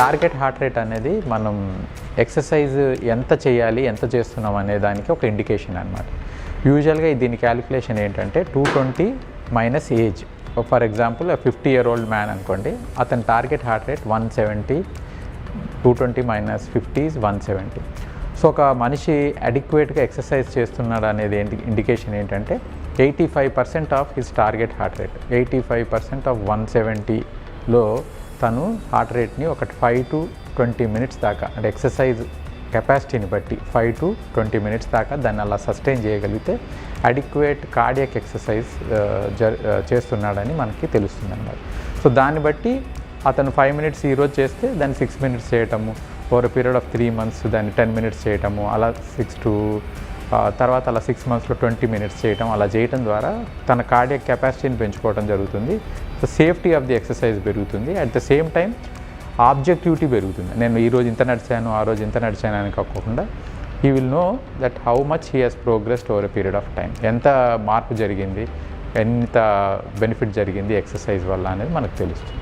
Target heart rate అనేది మనం exercise ఎంత చేయాలి, ఎంత చేస్తున్నాం అనే దానికి ఒక ఇండికేషన్ అనమాట. యూజువల్గా దీని క్యాలిక్యులేషన్ ఏంటంటే 220 minus age. For example 50-year-old man అనుకోండి, అతని target heart rate 170, 220 minus 50 is 170. So ఒక మనిషి అడిక్వేట్గా ఎక్సర్సైజ్ చేస్తున్నాడు అనేది ఇండికేషన్ ఏంటంటే 85% of his target heart rate. 85% of 170లో తను హార్ట్ రేట్ని ఒక 5 to 20 minutes దాకా, అంటే ఎక్సర్సైజ్ కెపాసిటీని బట్టి 5 to 20 minutes దాకా దాన్ని అలా సస్టైన్ చేయగలిగితే అడిక్వేట్ కార్డియాక్ ఎక్సర్సైజ్ చేస్తున్నాడని మనకి తెలుస్తుంది అన్నమాట. సో దాన్ని బట్టి అతను 5 minutes ఈరోజు చేస్తే దాన్ని 6 minutes చేయటము, ఓవర్ పీరియడ్ ఆఫ్ 3 months దాన్ని 10 minutes చేయటము, అలా తర్వాత అలా 6 monthsలో 20 minutes చేయటం, అలా చేయటం ద్వారా తన కార్డియాక్ కెపాసిటీని పెంచుకోవడం జరుగుతుంది. So safety of the exercise పెరుగుతుంది. At the same time objectivity పెరుగుతుంది. నేను ఈరోజు ఇంత నడిచాను, ఆ రోజు ఇంత నడిచాను అని కాకుండా he will know that how much he has progressed over a period of time. ఎంత మార్పు జరిగింది, ఎంత బెనిఫిట్ జరిగింది ఎక్సర్సైజ్ వల్ల అనేది మనకు తెలుస్తుంది.